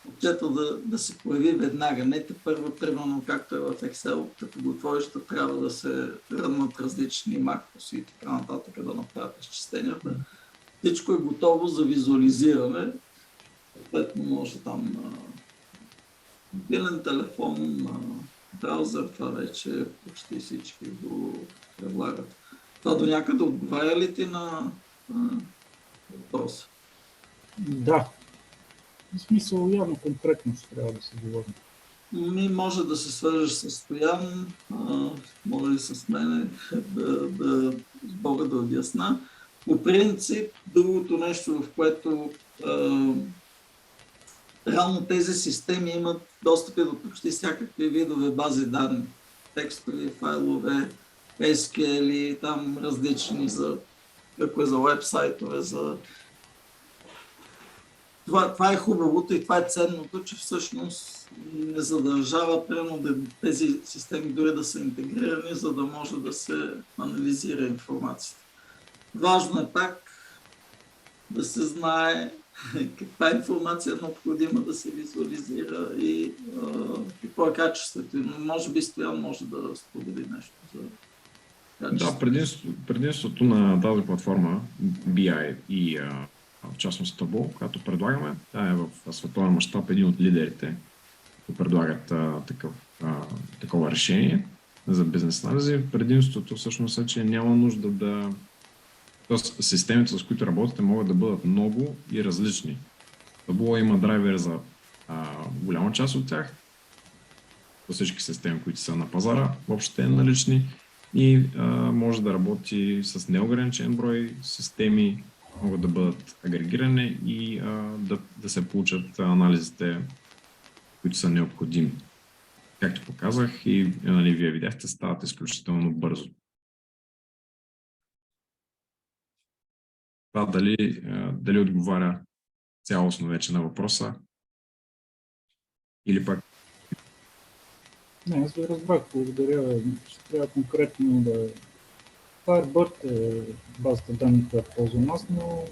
A: отчета да се появи веднага. Не те първа, примерно, както е в Excel, като го отвориш, да трябва да се ръннат различни макроси и така нататък, да направят изчисленията. Всичко е готово за визуализиране. Съответно може там на мобилен телефон, на браузър, това вече почти всички го предлагат. Това до някъде отговаря ли ти на въпроса?
D: Да. В смисъл, явно конкретно ще трябва да се говори.
A: Може да се свържеш с Стоян, може и с мене, да мога да обясна. По принцип, другото нещо, в което реално тези системи имат достъпи до почти всякакви видове бази данни. Текстови, файлове, SQL, там различни за уебсайтове, Това е хубавото и това е ценното, че всъщност не задължава примерно тези системи дори да са интегрирани, за да може да се анализира информацията. Важно е пак да се знае каква информация е необходима да се визуализира и какво е качеството. Но може би Стоян може да сподели нещо за качеството.
B: Да, предимството на тази платформа BI и в частност Tableau, която предлагаме, тя е в световен мащаб един от лидерите, които предлагат такова решение за бизнес анализи. Предимството всъщност е, че няма нужда да... Тоест, системите, с които работите, могат да бъдат много и различни. Tableau има драйвер за голяма част от тях, по всички системи, които са на пазара, въобще е налични и може да работи с неограничен брой системи, могат да бъдат агрегирани и да се получат анализите, които са необходими. Както показах и вие видяхте, стават изключително бързо. Това дали отговаря цялостно вече на въпроса или пък...
D: Не, аз ви разбрах, благодаря. Ще трябва конкретно да... Firebird е базата данни, която ползвам аз, но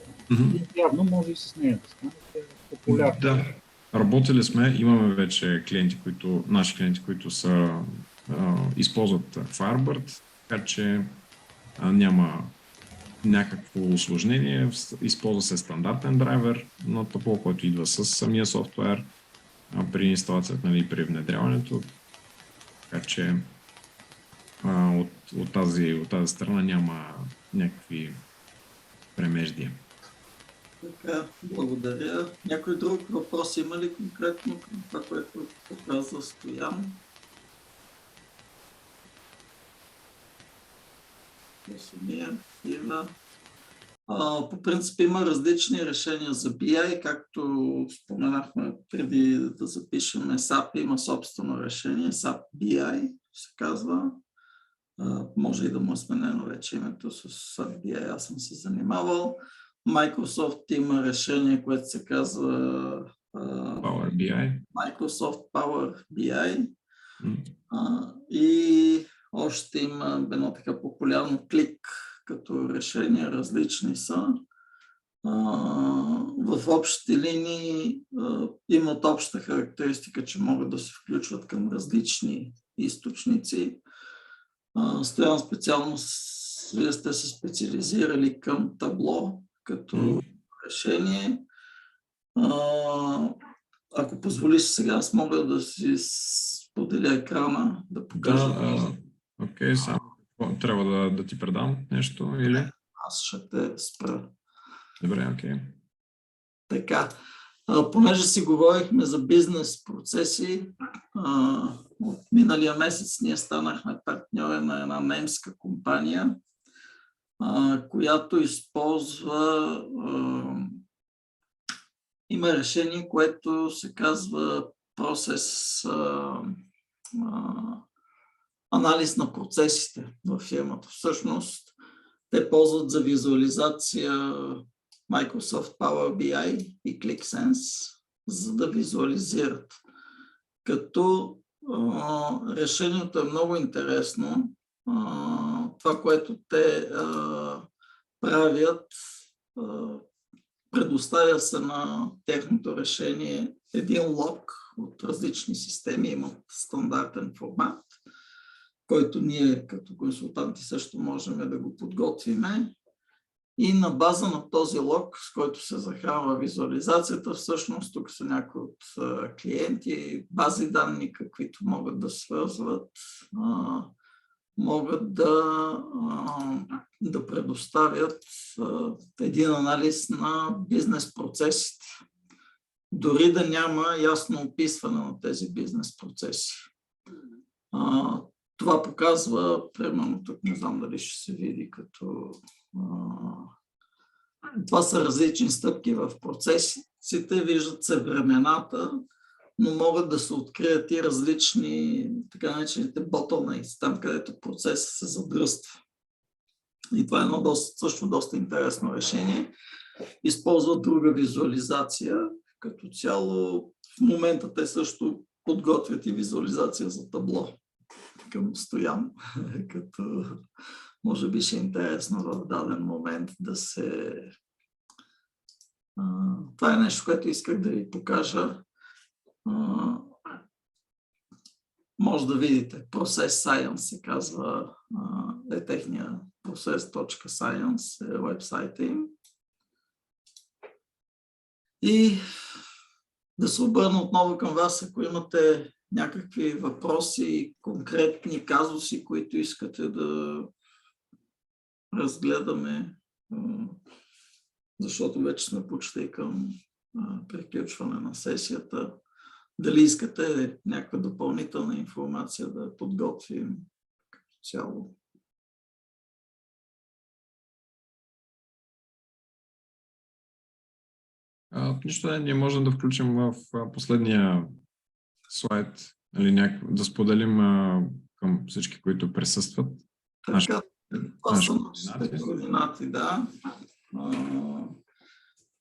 D: явно може и с нея да стане популярно.
B: Да, работили сме, имаме вече наши клиенти, които използват Firebird, така че няма някакво усложнение, използва се стандартен драйвер на Tableau, който идва с самия софтуер при инсталацията, и при внедряването, така че от тази страна няма някакви премеждия.
A: Така, благодаря. Някой друг въпрос има ли конкретно към това, което показва Стоян? По принцип има различни решения за BI, както споменахме преди да запишем SAP, има собствено решение, SAP BI се казва. Може и да му е сменено вече името с SAP BI, аз съм се занимавал. Microsoft има решение, което се казва
B: Power BI.
A: Microsoft Power BI. И още има едно така популярно Click като решения, различни са. В общите линии имат обща характеристика, че могат да се включват към различни източници. Стоян специално, вие сте се специализирали към Tableau като решение. Ако позволиш сега, аз мога да си споделя екрана, да покажа.
B: Окей, само трябва да ти предам нещо или?
A: Аз ще те спра.
B: Добре, окей.
A: Така, понеже си говорихме за бизнес процеси, от миналия месец ние станахме партньори на една немска компания, която използва, има решение, което се казва процес, анализ на процесите в фирмата. Всъщност, те ползват за визуализация Microsoft Power BI и ClickSense, за да визуализират. Като решението е много интересно. Това, което те правят, предоставя се на техното решение един лог от различни системи, имат стандартен формат, който ние като консултанти също можем да го подготвиме. И на база на този лог, с който се захранва визуализацията, всъщност тук са някои от клиенти, бази данни, каквито могат да свързват, могат да предоставят един анализ на бизнес процесите. Дори да няма ясно описване на тези бизнес процеси. Това показва, примерно тук не знам дали ще се види като... Това са различни стъпки в процесите, виждат се времената, но могат да се открият и различни, така наречените bottlenecks, там където процесът се задръства. И това е едно също доста интересно решение. Използват друга визуализация. Като цяло в момента те също подготвят и визуализация за табло към Стоян, като може би ще е интересно в даден момент да се... Това е нещо, което исках да ви покажа. Може да видите, Process Science се казва, е техния process.science е вебсайта им. И да се обърна отново към вас, ако имате някакви въпроси, конкретни казуси, които искате да разгледаме, защото вече сме почти към приключване на сесията. Дали искате някаква допълнителна информация да подготвим като цяло?
B: Нищо не, ние можем да включим в последния слайд, или да споделим към всички, които присъстват.
A: Така, това са нашите координати, да.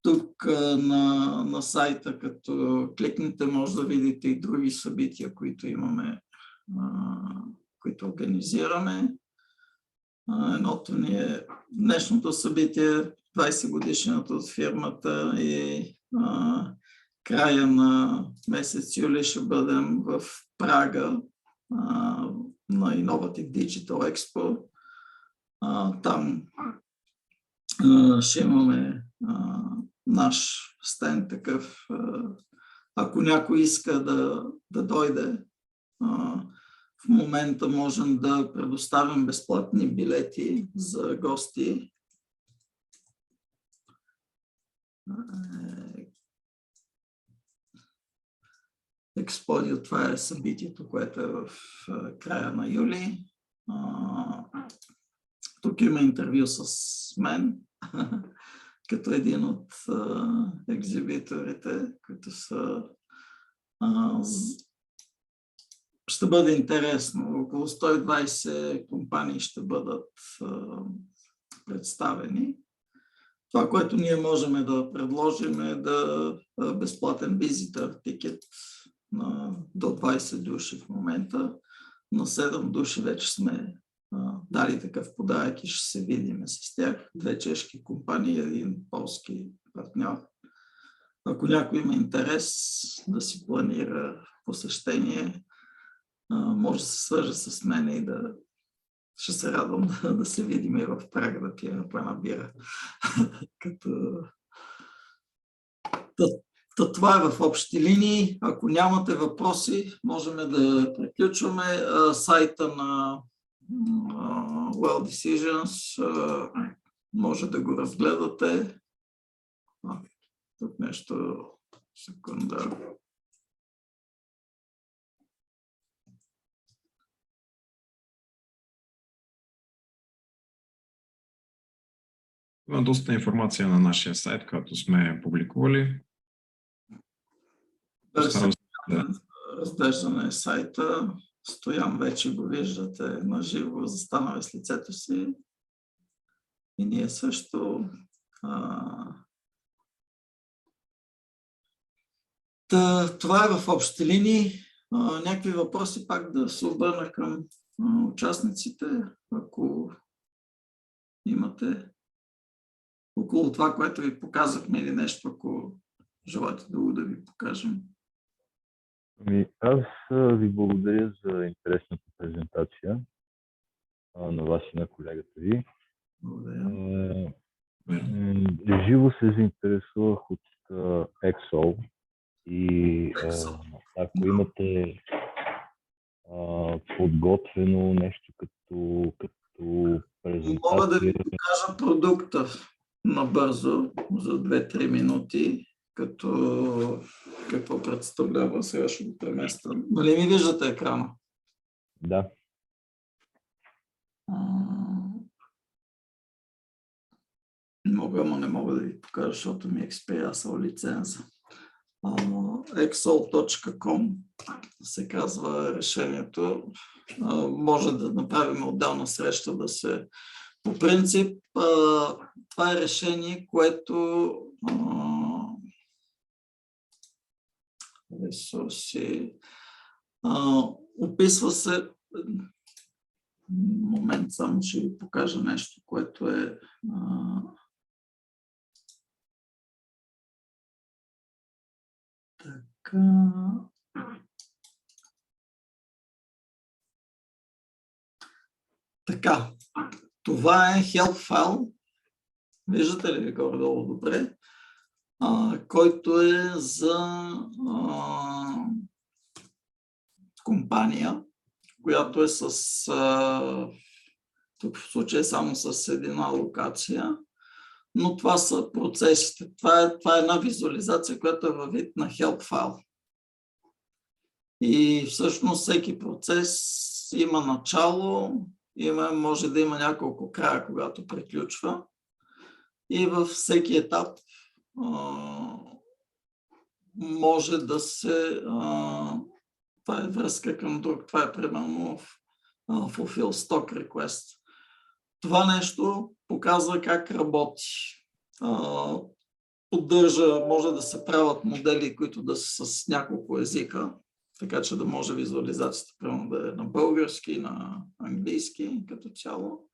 A: Тук на сайта, като кликнете, може да видите и други събития, които имаме, които организираме. Едното ни е днешното събитие, 20 годишнината от фирмата и края на месец юли ще бъдем в Прага на Innovative Digital Expo. Там ще имаме наш стенд такъв. Ако някой иска да дойде, в момента можем да предоставим безплатни билети за гости. Експодио, това е събитието, което е в края на юли. Тук има интервю с мен, като един от екзибиторите, които са... Ще бъде интересно. Около 120 компании ще бъдат представени. Това, което ние можем да предложим е безплатен визитър тикет до 20 души в момента. На 7 души вече сме дали такъв подарък и ще се видим с тях. 2 чешки компании, 1 полски партньор. Ако някой има интерес да си планира посещение, може да се свърже с мен и ще се радвам да се видим и в Прага, да пием по една бира. Това е в общи линии. Ако нямате въпроси, можем да приключваме. Сайта на Well Decisions може да го разгледате. тук нещо. Секунда.
B: Има доста информация на нашия сайт, която сме публикували. Постарам се да...
A: Разглеждане сайта. Стоян вече го виждате наживо, застанал с лицето си. И ние също. Това е в общи линии. Някакви въпроси пак да се обърна към участниците, ако имате около това, което ви показахме или нещо, ако желаете друго да ви покажем.
C: Аз ви благодаря за интересната презентация на вас и на колегата ви.
A: Благодаря.
C: Живо се заинтересувах от Excel и ако имате подготвено нещо като презентация...
A: Мога да ви покажа продукта набързо за 2-3 минути, като какво представлява. Сега ще го премествам. Нали ми виждате екрана?
C: Да.
A: Мога, но не мога да ви покажа, защото ми експирясал лиценза. Excel.com се казва решението. Може да направим отделна среща да се... По принцип, това е решение, което ресурси описва се... Момент, само ще ви покажа нещо, което е... Така, това е help файл. Виждате ли горе-долу добре? Който е за компания, която е с, тук в случая само с една локация, но това са процесите. Това е една визуализация, която е във вид на help файл. И всъщност всеки процес има начало, може да има няколко края, когато приключва. И във всеки етап може да се... това е връзка към друг. Това е примерно fulfill stock request. Това нещо показва как работи. Поддържа, може да се правят модели, които да са с няколко езика, така че да може визуализацията примерно да е на български, на английски като цяло,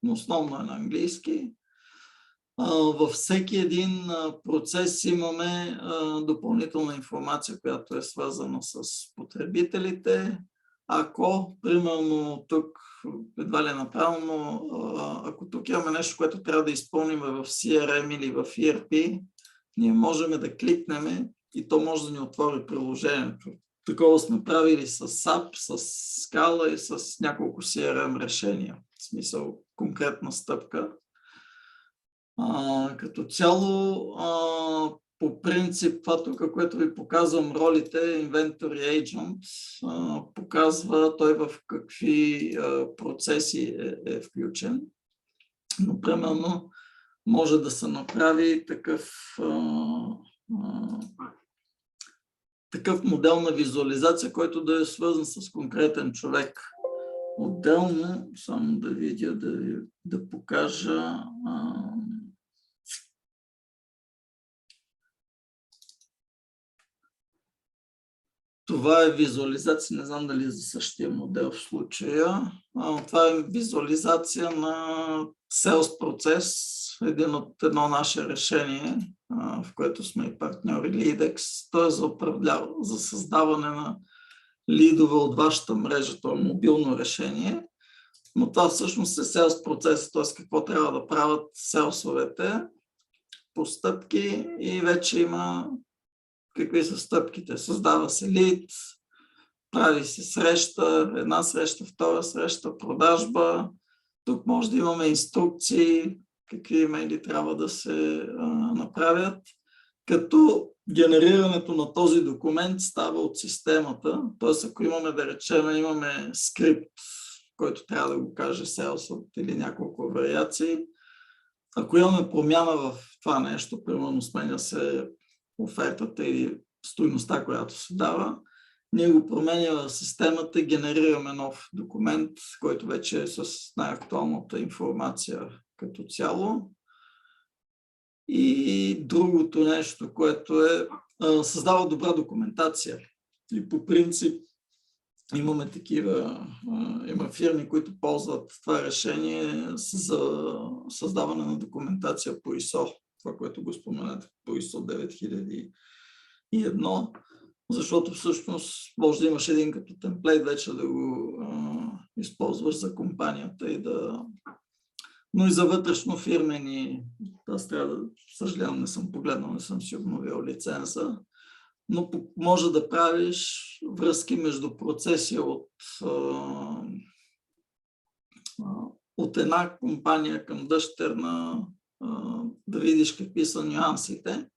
A: но основно е на английски. Във всеки един процес имаме допълнителна информация, която е свързана с потребителите. Ако, примерно, тук едва ли е направено, ако тук имаме нещо, което трябва да изпълним в CRM или в ERP, ние можем да кликнем и то може да ни отвори приложението. Такова сме правили с SAP, с Scala и с няколко CRM решения. В смисъл конкретна стъпка. Като цяло, по принцип, това тук, което ви показвам, ролите, Inventory Agent, показва той в какви процеси е включен. Но, примерно, може да се направи такъв модел на визуализация, който да е свързан с конкретен човек. Отделно, само да видя, да покажа... Това е визуализация, не знам дали за същия модел в случая. Това е визуализация на sales процес, едно наше решение, в което сме и партньори Leadex. То е за създаване на лидове от вашата мрежа, то е мобилно решение, но това всъщност е sales процес, т.е. какво трябва да правят селсовете по стъпки и вече има какви са стъпките. Създава се лид, прави се среща, една среща, втора среща, продажба. Тук може да имаме инструкции, какви имейли трябва да се направят. като генерирането на този документ става от системата. Т.е. ако имаме, да речем, имаме скрипт, който трябва да го каже селсът или няколко вариации, ако имаме промяна в това нещо, примерно сменя се офертата или стойността, която се дава, ние го променяме в системата и генерираме нов документ, който вече е с най-актуалната информация като цяло. И другото нещо, което е създава добра документация. И по принцип имаме такива, има фирми, които ползват това решение за създаване на документация по ISO. Това, което го споменате по ISO 9001, защото всъщност може да имаш един като темплейт вече да го използваш за компанията и да... Но и за вътрешно фирмени, аз трябва да съжалявам, не съм погледнал, не съм си обновил лиценза, но може да правиш връзки между процеси от една компания към дъщерна, да видиш какви са нюансите.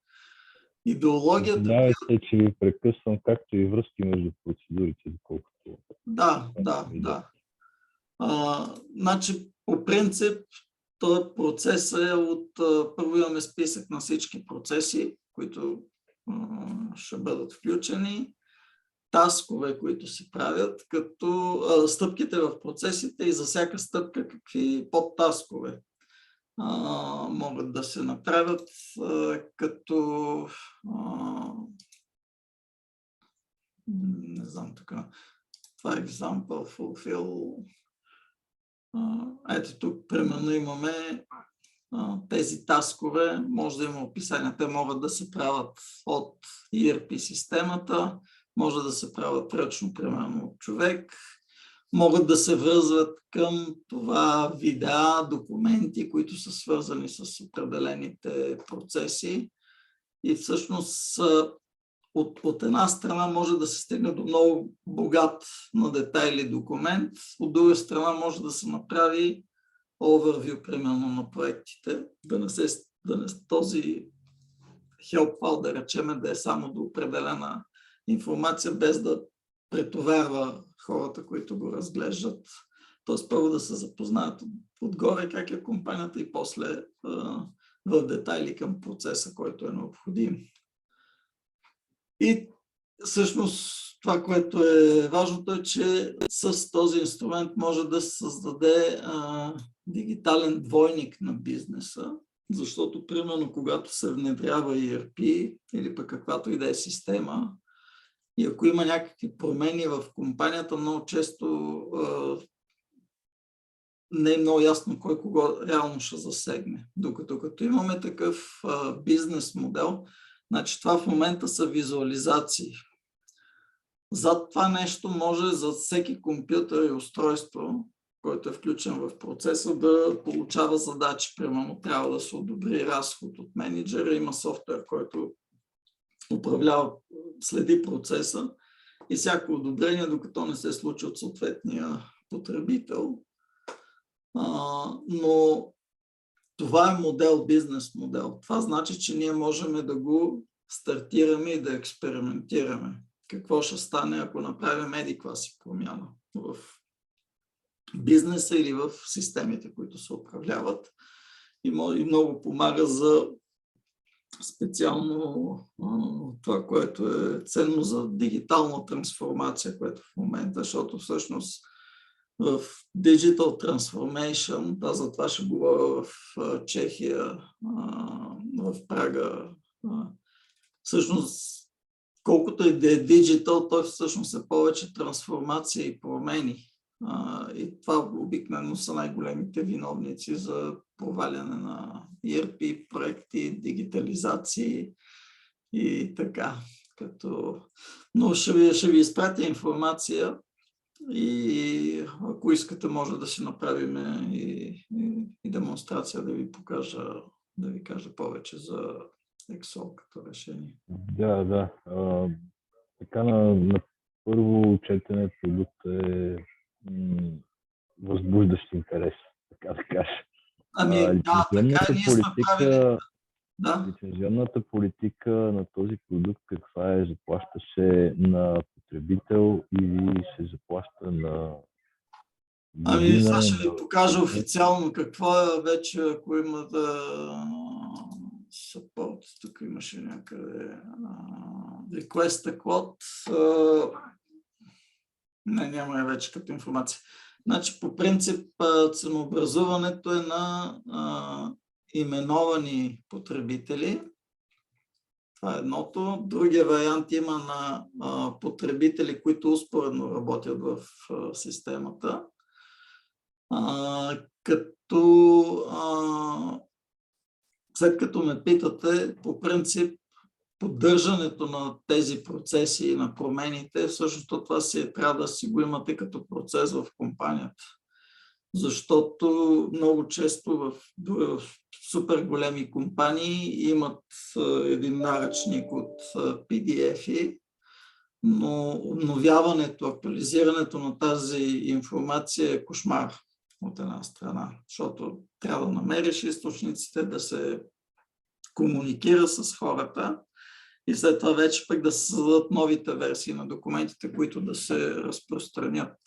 A: Идеологията...
C: Извинявайте, че ви прекъсвам, както и връзки между процедурите, доколкото...
A: Да. Значи, по принцип, този процес е от... Първо имаме списък на всички процеси, които ще бъдат включени, таскове, които се правят, като стъпките в процесите и за всяка стъпка какви подтаскове могат да се направят, като не знам така, това е example fulfill. Ето тук, примерно, имаме тези таскове, може да има описания, те могат да се правят от ERP системата, може да се правят ръчно, примерно от човек, могат да се връзват към това видеа, документи, които са свързани с определените процеси и всъщност от една страна може да се стигне до много богат на детайли документ, от друга страна може да се направи overview, примерно, на проектите, да не този help file, да речеме, да е само до определена информация, без да претоварва хората, които го разглеждат. Тоест първо да се запознаят отгоре как е компанията и после в детайли към процеса, който е необходим. И всъщност това, което е важното е, че с този инструмент може да се създаде дигитален двойник на бизнеса, защото примерно когато се внедрява ERP или пък каквато и да е система, и ако има някакви промени в компанията, много често не е много ясно кой кого реално ще засегне. Докато като имаме такъв бизнес модел, значи това в момента са визуализации. Зад това нещо може за всеки компютър и устройство, който е включен в процеса, да получава задачи. Примерно трябва да се одобри разход от менеджера, има софтуер, който управлява, следи процеса и всяко одобрение, докато не се случи от съответния потребител. Но това е модел, бизнес модел. Това значи, че ние можем да го стартираме и да експериментираме. Какво ще стане, ако направим еди-каква си промяна в бизнеса или в системите, които се управляват. И много помага за специално това, което е ценно за дигитална трансформация, което в момента, защото всъщност в Digital Transformation, за това ще говоря в Чехия, в Прага, всъщност колкото и да е Digital, той всъщност е повече трансформация и промени. И това обикновено са най-големите виновници за проваляне на ERP проекти, дигитализации и така. Но ще ви изпратя информация и ако искате, може да си направим и демонстрация, да ви покажа, да ви кажа повече за Excel като решение.
C: Да. Така на първо четене продукт е възбуждащ интерес, така да кажа.
A: Така ние сме правили. Да.
C: Лицензионната политика на този продукт каква е? Заплаща се на потребител или се заплаща на
A: Ами, сега
C: година?
A: ще ви покажа официално какво е вече, ако има да support, тук имаше някъде request a quote. Не, няма я вече като информация. Значи, по принцип, ценообразуването е на именовани потребители. Това е едното. Другия вариант има на потребители, които успоредно работят в системата. След като ме питате, по принцип, поддържането на тези процеси и на промените, всъщност това трябва да си го имате като процес в компанията. Защото много често в супер големи компании имат един наръчник от PDF-и, но обновяването, актуализирането на тази информация е кошмар от една страна, защото трябва да намериш източниците, да се комуникира с хората и след това вече пък да се създадат новите версии на документите, които да се разпространят.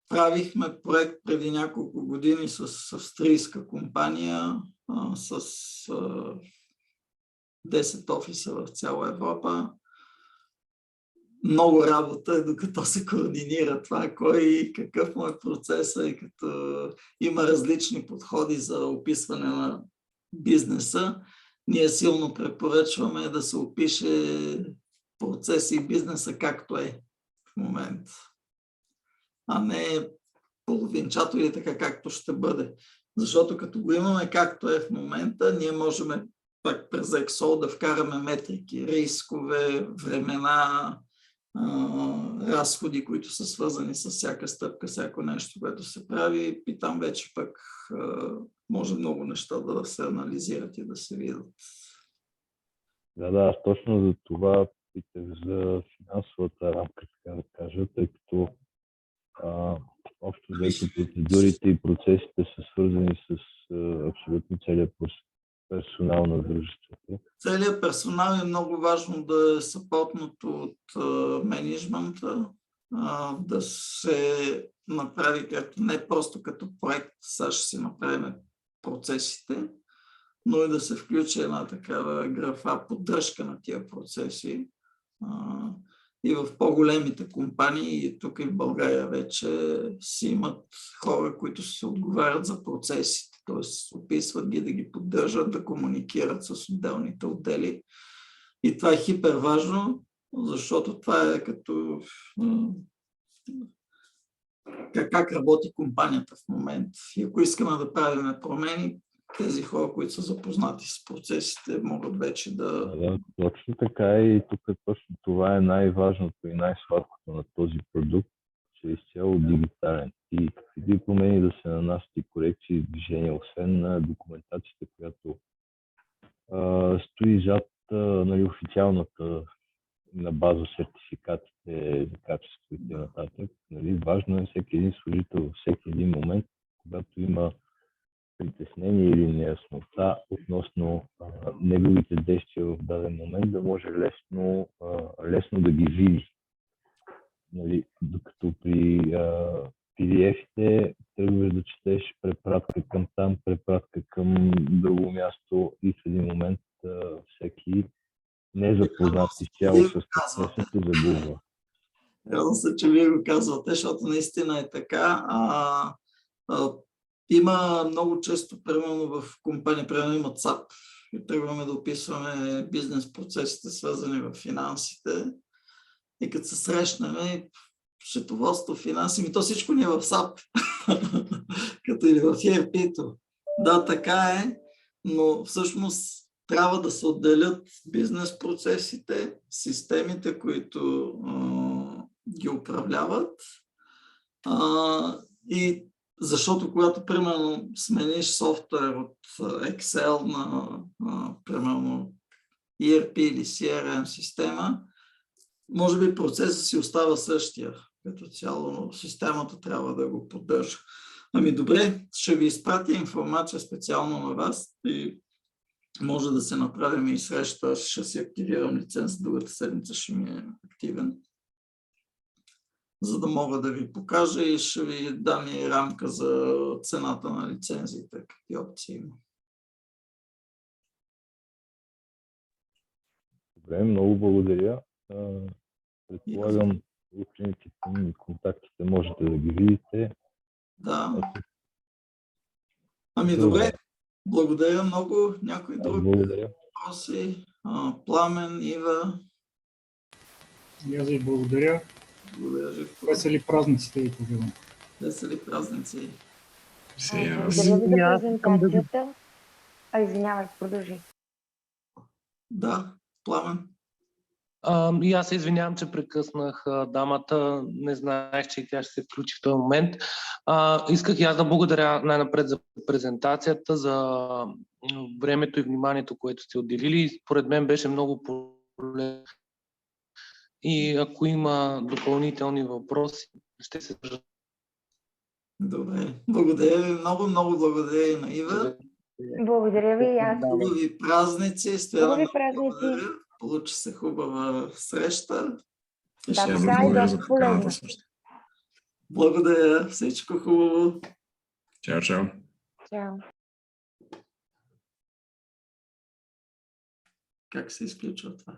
A: Правихме проект преди няколко години с австрийска компания, с 10 офиса в цяла Европа. Много работа е, докато се координира това, кой какъв му е процеса и като има различни подходи за описване на бизнеса. Ние силно препоръчваме да се опише процеса и бизнеса както е в момента, а не половинчато или така както ще бъде. Защото като го имаме както е в момента, ние можем пак през Excel да вкараме метрики, рискове, времена, разходи, които са свързани с всяка стъпка, всяко нещо, което се прави, и там вече пък може много неща да се анализират и да се видят.
C: Да, аз точно за това питах за финансовата рамка, така да кажа, тъй като общо взето процедурите и процесите са свързани с абсолютно целият персонал на дружеството.
A: Целият персонал е много важно да е съпортното от мениджмънта, да се направи не просто като проект, сега ще си направим процесите, но и да се включи една такава графа поддръжка на тия процеси. И в по-големите компании, и тук и в България вече си имат хора, които се отговарят за процесите, т.е. описват ги, да ги поддържат, да комуникират с отделните отдели. И това е хипер важно, защото това е като как работи компанията в момента. И ако искаме да правим промени, тези хора, които са запознати с процесите, могат вече да...
C: Да, точно така и тук точно това е най-важното и най-сладкото на този продукт, че е изцяло дигитален. И какви промени да се нанасят и корекции и движения, освен на документацията, която стои зад официалната на база сертификатите за качество и т.н. Важно е всеки един служител във всеки един момент, когато има притеснение или неяснота относно неговите действия в даден момент, да може лесно да ги види. Докато при PDF-ите тръгваш да четеш препратка към там, препратка към друго място и в един момент всеки незапознат изцяло с процесът се загубва.
A: Радвам се, че вие го казвате, защото наистина е така. Има много често, примерно в компания, примерно имат SAP и тръгваме да описваме бизнес процесите, свързани в финансите. И като се срещнем, счетоводство, финанси, то всичко ни е в SAP, като или в ERP-то. Да, така е, но всъщност трябва да се отделят бизнес процесите, системите, които ги управляват. И защото когато, примерно, смениш софтуер от Excel на примерно, ERP или CRM система, може би процесът си остава същия като цяло, но системата трябва да го поддържа. Ами добре, ще ви изпратя информация специално на вас и може да се направим и среща. Аз ще си активирам лиценз, другата седмица ще ми е активен, за да мога да ви покажа и ще ви дам и рамка за цената на лицензиите, какви опции има.
C: Добре, много благодаря. Предполагам, учениците и контактите можете да ги видите.
A: Да. Ами добре, благодаря много. Някой друг
C: Благодаря.
A: въпроси? Пламен, Ива.
D: И аз ви благодаря.
A: Благодаря, Живко.
D: Весели празниците и пожелавам.
A: Весели празници.
F: Благодаря ви за презентацията. Извинявай, продължи.
A: Да, Пламен.
E: И аз се извинявам, че прекъснах дамата. Не знаех, че и тя ще се включи в този момент. Исках и аз да благодаря най-напред за презентацията, за времето и вниманието, което сте отделили. Според мен беше много полезно. И ако има допълнителни въпроси, ще се държа.
A: Добре. Благодаря ви много, много благодаря и на Ива.
F: Благодаря ви и аз.
A: Хубави празници.
F: Хубави празници.
A: Получи се хубава среща.
F: Да, така и доста полезно.
A: Благодаря. Всичко хубаво.
B: Чао, чао.
F: Чао.
A: Как се изключва това?